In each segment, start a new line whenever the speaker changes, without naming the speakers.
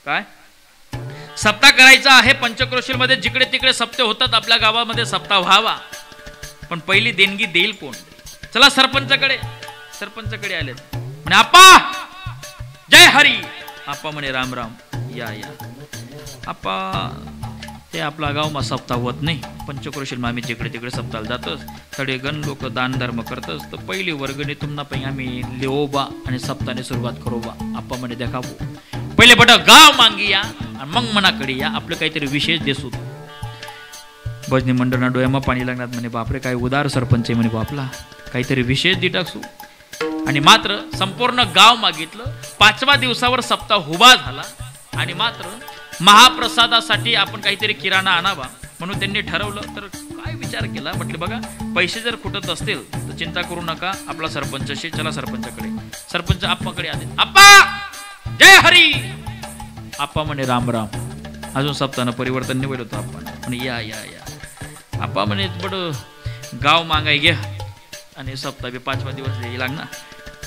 काय सप्ताह करायचा आहे पंचक्रोशील मध्ये, जिकडे तिकडे सप्ते होतात, आपल्या गावामध्ये सप्ताह व्हावा, पण पहिली देणगी देईल कोण? चला सरपंचाकडे आले म्हणे आप्पा जय हरी. आप्पा म्हणे राम राम, या या. आप्पा ते आपला गावमा सप्ताह होत नाही, पंचक्रोशील आम्ही जिकडे तिकडे सप्ताहाला जातोच, थोडे गण लोक दान धर्म करतच, तर पहिली वर्गणी तुम्हाला पण आम्ही लिओ बा आणि सप्ताहाने सुरुवात करू बा. आप्पा म्हणे देखाबो, पहिले बट गाव मांगी या आणि मग मनाकडे या, आपलं काहीतरी विशेष देसू. भजनी मंडळना डोळ्यामा पाणी लागणार म्हणे बापरे काय उदार सरपंच आहे म्हणे बापला, काहीतरी विशेष दि टाकसू. आणि मात्र संपूर्ण गाव मागितलं. 5व्या दिवसावर सप्ताह उभा झाला आणि मात्र महाप्रसादासाठी आपण काहीतरी किराणा आणावा म्हणून त्यांनी ठरवलं. तर काय विचार केला, म्हटले बघा पैसे जर खुटत असतील तर चिंता करू नका, आपला सरपंचशी चला सरपंचाकडे. सरपंच आप्पाकडे आले. आप्पा जय हरी. आप्पा म्हणे राम राम. अजून सप्ताहानं परिवर्तन नाही होईल होतं. आप्पा म्हणे या या या. आप्पा म्हणे बड गाव मागाय घ्या आणि सप्ताह बी 5वा दिवस द्यायला लागणार,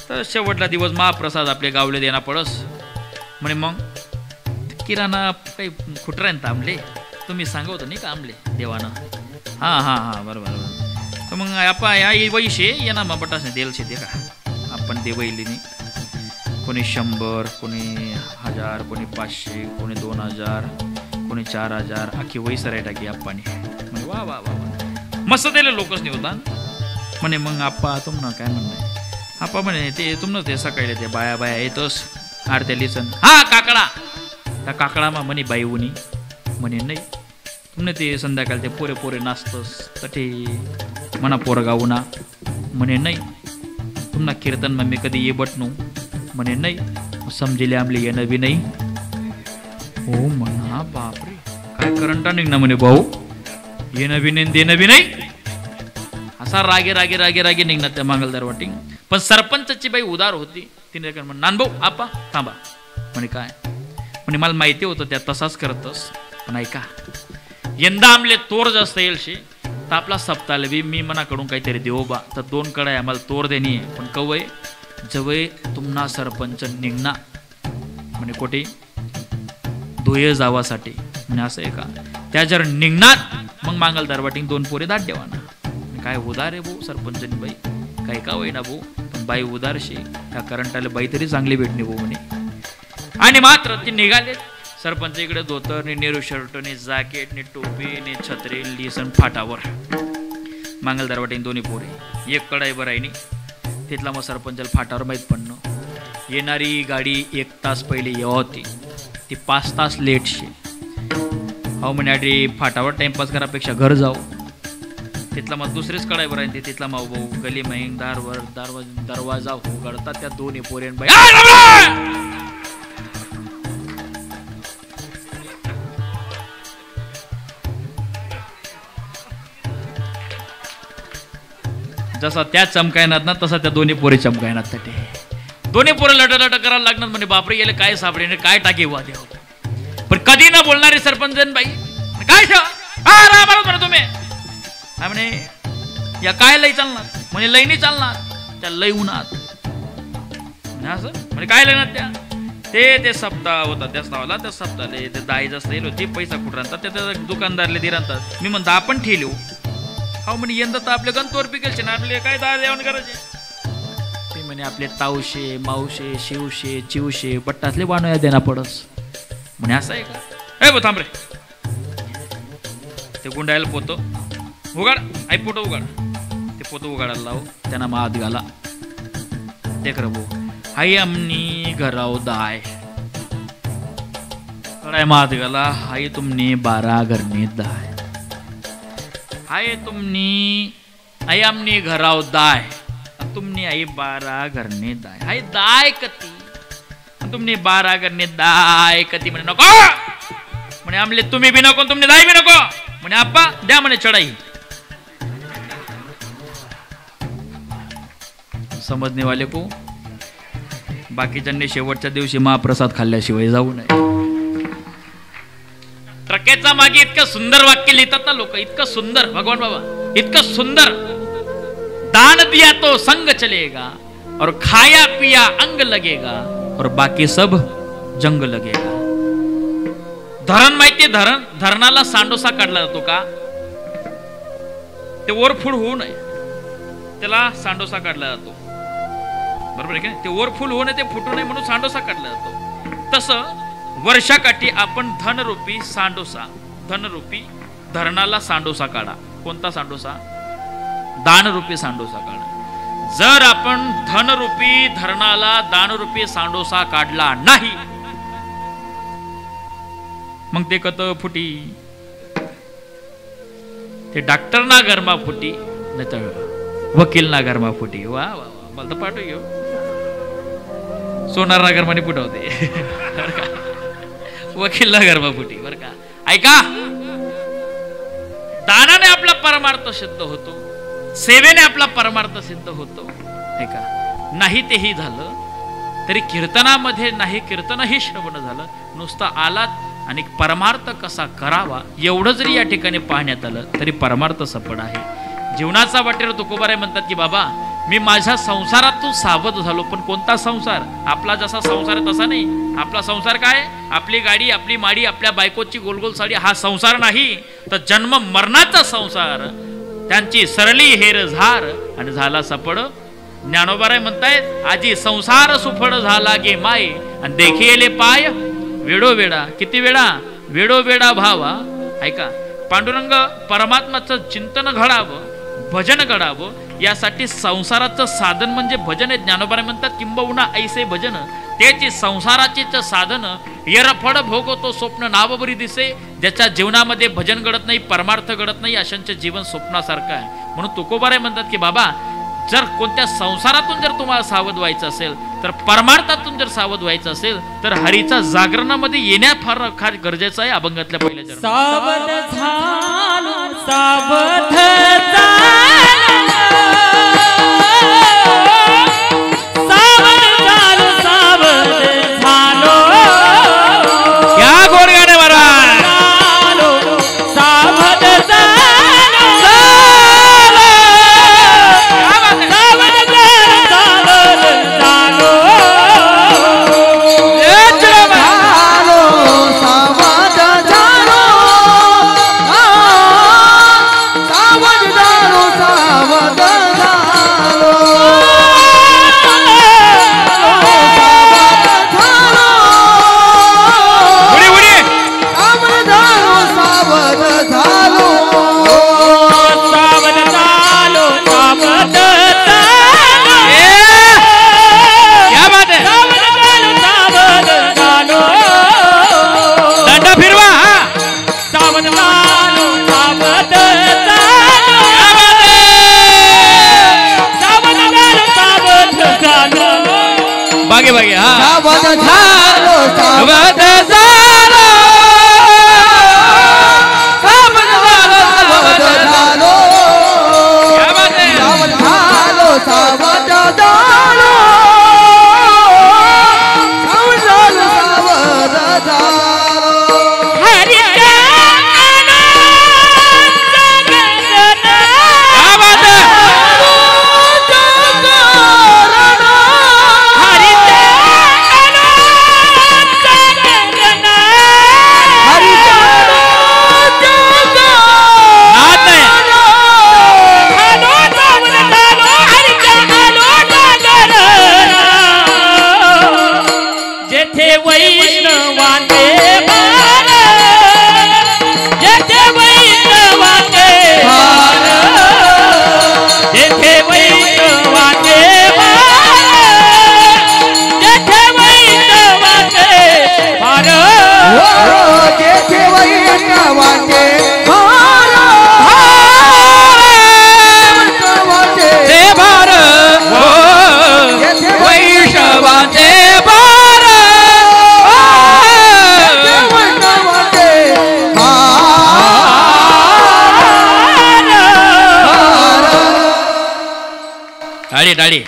तर शेवटला दिवस महाप्रसाद आपल्या गावले देणं पडस. म्हणे मग किराणा काही खुटरायन तर आमले तुम्ही सांगवतो नाही का आमले देवानं. हां हां हां बरोबर बरोबर. तर मग आपा या वैशे ये ना मग बटासने देलशे ते का आपण ते वैलीने, कोणी 100, कोणी 1000, कोणी 500, कोणी 2000, कोणी 4000, अख्खी वैसर आहे टाकी आप्पाने. म्हणजे वा वा वा मस्त दिले लोकच नाही होता. म्हणे मग आप्पा तुम्हाला काय म्हणणं आहे? आप्पा म्हणे ते तुमनं ते सकाळी ते बाया बाया येतोस आरत्या लिसन. हा काकडा त्या काकडामा म्हणे बाई उनी. म्हणे नाही तुमने ते संध्याकाळ ते पोरे पोरे नाचतोस तर ते म्हणा पोरगा उन्हा. म्हणे नाही तुम्हाला कीर्तन मग मी कधी ये बटनू. म्हणे नाही समजेले आमले येणं बी नाही. हो म्हणा बापरे काय करंटा निघणं म्हणे भाऊ, येणं बी नाही देणं बी नाही. असा रागे रागे रागे रागे निघणार त्या मांगलदार वाटिंग. पण सरपंचाची बाई उदार होती. तिने काय म्हण नानभाऊ आप्पा थांबा. म्हणे काय? म्हणे मला माहिती होतं त्या तसाच करतस, पण ऐका यंदा आमले तोर जास्त येईल शे तर आपला सप्ताहाला बी मी मनाकडून काहीतरी देऊ बा. तर 2 कडाय आम्हाला तोर देणी आहे, पण कवय जवळ तुम्हाला सरपंच निघना म्हणे कोठे धुये जावासाठी. म्हणे असं आहे का? त्या जर निघणार मग मांगलदार वाटिंग 2 पोरे दाट देवाना. काय उदार आहे भाऊ सरपंचनी बाई, काय का होईना भाऊ, पण बाई उदारशी त्या करंटाला बाई तरी चांगली भेटणे भाऊ म्हणे. आणि मात्र ते निघाले. सरपंच इकडे धोतर ने नेहरू शर्ट ने जॅकेट ने टोपी ने छत्री लिसन फाटावर. मांगलदार वाटेन 2 पोरे, एक कडाई बरायनी. तिथला मग सरपंचाला फाटावर माहीत पडणं. येणारी गाडी 1 तास पहिले येवा होती, ती 5 तास लेट शे. हो म्हणे आधी फाटावर टाइमपास करापेक्षा घर जाऊ. तिथला मग दुसरीच कडाई बरायनी. तिथला मग भाऊ गली महिन दारवर दरवाजा उघडतात त्या 2 पोरेन बाई जसा त्या चमकायनात ना तसा त्या 2 पोरे चमकायनात. ते 2 पोरे लटलट करायला लागणार. म्हणे बापरे गेले काय सापडे काय टाके वा देव. पण कधी ना बोलणारे सरपंच बाई काय बरोबर तुम्ही म्हणे या काय लई चालणार. म्हणे लई नाही चालणार त्या लई उन्हात. असं म्हणजे काय लईनात त्या ते सप्ताह होता त्या सप्ताहाला. त्या सप्ताहले ते दाई जास्त येईल होती, पैसा कुठं राहतात त्या दुकानदारले दे राहतात. मी म्हणतो आपण ठेवू. हो म्हणे यंदा तर आपले गणतोर पिकेलचे ना आपले काय दार देवण करायचे. ते म्हणे आपले तावशे मावशे शिवशे चिवशे बट्टातले बाणोया देना पडस. म्हणे असं आहे का? ए बो थांब रे. ते गुंडायला पोतो उघाड आई पोटो उघाड. ते पोतो उघाडायला लाव त्यांना मग आत घाला. देख रे भाऊ आई आमनी घराव दाय कडाय मात घाला. आई तुमनी 12 घरनी दाय. हाय तुमनी आई आमनी घराव दाय तुमनी आई 12 घरने दाय. हाय दाय कती तुमनी 12 घरने दाय कती. म्हणे नको म्हणे आमले तुम्ही बी नको तुमने दाय बी नको. म्हणे आप्पा द्या म्हणे चढाई. समजने वाले को बाकीच्यांनी शेवटच्या दिवशी महाप्रसाद खाल्ल्याशिवाय जाऊ नये. ट्रकेचा मागे इतकं सुंदर वाक्य लिहितात ना लोक, इतकं सुंदर भगवान बाबा इतकं सुंदर. दान दिया तो संग चलेगा और खाया पिया अंग लगेगा और बाकी सब जंग लगेगा. धरण माहिती, धरणाला सांडोसा काढला जातो का? ते ओरफुल होऊ नये त्याला सांडोसा काढला जातो, बरोबर आहे की नाही? ते ओरफुल होऊ नये, ते फुटू नये म्हणून सांडोसा काढला जातो. तसं वर्षाकाठी आपण धनरूपी सांडोसा, धनरूपी धरणाला सांडोसा काढा. कोणता सांडोसा? दानरूपी सांडोसा काढा. जर आपण धनरूपी धरणाला दानरूपी सांडोसा काढला नाही, मग ते कत फुटी. ते डॉक्टर ना गरमा फुटी, नाही तर वकील ना गरमा फुटी. वा वा वा, मला तर पाठव घेऊ. सोनार ना गरमाने फुटवते वकील ना गरमा फुटी. बर का? ऐका, दानाने आपला परमार्थ सिद्ध होतो, सेवेने आपला परमार्थ सिद्ध होतो. ऐका, नाही तेही झालं तरी कीर्तनामध्ये नाही, कीर्तनही श्रवण झालं, नुसतं आलात आणि परमार्थ कसा करावा एवढं जरी या ठिकाणी पाहण्यात आलं तरी परमार्थ सफळ आहे. जीवनाचा वाटेवर तुकोबाराय म्हणतात की बाबा, मी माझ्या संसारातून सावध झालो. पण कोणता संसार? आपला जसा संसार आहे तसा नाही. आपला संसार काय? आपली गाडी, आपली माडी, आपल्या बायकोची गोलगोल साडी, हा संसार नाही, तर जन्म मरणाचा संसार. त्यांची सरली हेर झार आणि झाला सफळ. ज्ञानोबाराय म्हणतायत, आजी संसार सुफळ झाला गे माय, आणि देखिले पाय वेडोवेडा. किती वेळा? वेडोवेडा भावा. ऐका, पांडुरंग परमात्माचं चिंतन घडावं, भजन घडावं, यासाठी संसाराचं साधन म्हणजे भजन आहे. ज्ञानोबाराय म्हणतात, किंबहुना ऐसे भजन त्याची संसाराचीच साधन, येरफड भोगतो स्वप्न नावबरी दिसे. ज्याच्या जीवनामध्ये भजन घडत नाही, परमार्थ घडत नाही, अशांचे जीवन स्वप्नासारखं आहे. म्हणून तुकोबाराय म्हणतात की बाबा, जर कोणत्या संसारातून जर तुम्हाला सावध व्हायचं असेल, तर परमार्थातून जर सावध व्हायचं असेल, तर हरीचा जागरणामध्ये येण्या फार गरजेचं आहे. अभंगातल्या पहिल्या चरणात
सावध झालो, सावध
बागे बागे. हा,
सावध झालो, सावध
झालो,
सावध झालो, सावध झालो, सावध झालो, सावध झालो, सावध झालो. हरिचा
डाळी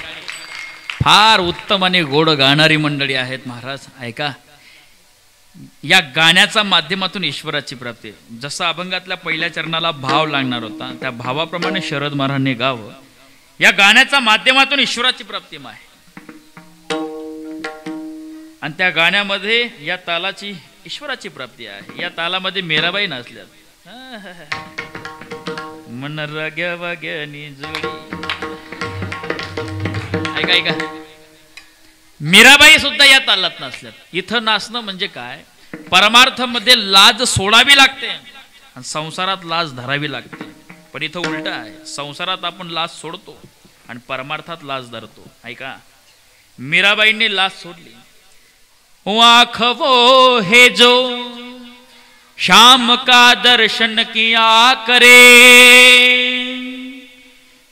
फार उत्तम आणि गोड गाणारी मंडळी आहेत महाराज. ऐका, या गाण्याच्या माध्यमातून ईश्वराची प्राप्ती. जसा अभंगातल्या पहिल्या चरणाला भाव लागणार होता, त्या भावाप्रमाणे शरद महाराजांनी गावं. या गाण्याच्या माध्यमातून ईश्वराची प्राप्ती आहे. आणि त्या गाण्यामध्ये या तालाची ईश्वराची प्राप्ती आहे. या तालामध्ये मीराबाई नाचल्यात. मन रग्या वाग्यानी जोडी. ऐका ऐका, मीराबाई सुद्धा या तालात नाचल्यात. इथं नाचणं म्हणजे काय, परमार्थामध्ये लाज सोडावी लागते आणि संसारात लाज धरावी लागते. पण इथं उलट आहे, संसारात आपण लाज सोडतो आणि परमार्थात लाज धरतो. ऐका, मीराबाईंनी लाज सोडली. आँख वो है जो शाम का दर्शन किया करे,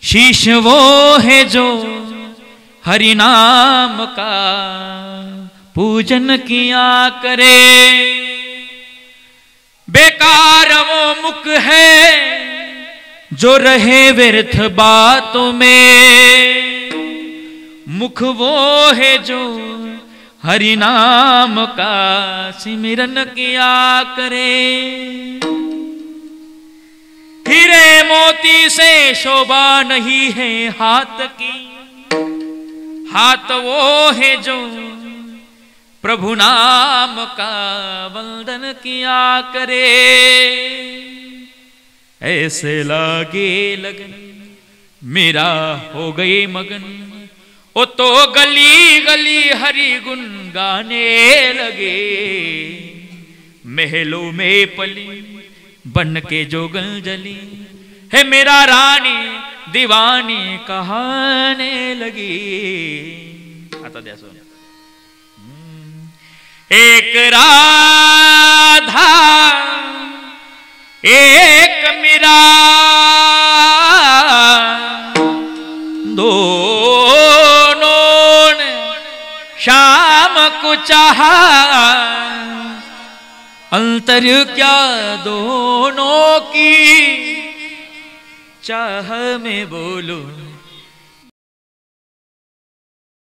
शीश वो है जो हरि नाम का पूजन किया करे, बेकार वो मुख है जो रहे व्यर्थ बातों में, मुख वो है जो हरि नाम का सिमरन किया करे। हीरे मोती से शोभा नहीं है हाथ की, हाथ वो है जो प्रभु नाम का वंदन किया करे। ऐसे लागे लगन मेरा हो गई मगन, ओ तो गली गली हरि गुण गाने लगे, महलों में पली बन के जोगल जली, है मेरा रानी दीवानी कहाने लगी। आता द्या सोन। एक राधा एक मीरा, दोनों ने शाम को चाहा, अंतर क्या दोनों की चाह में बोलो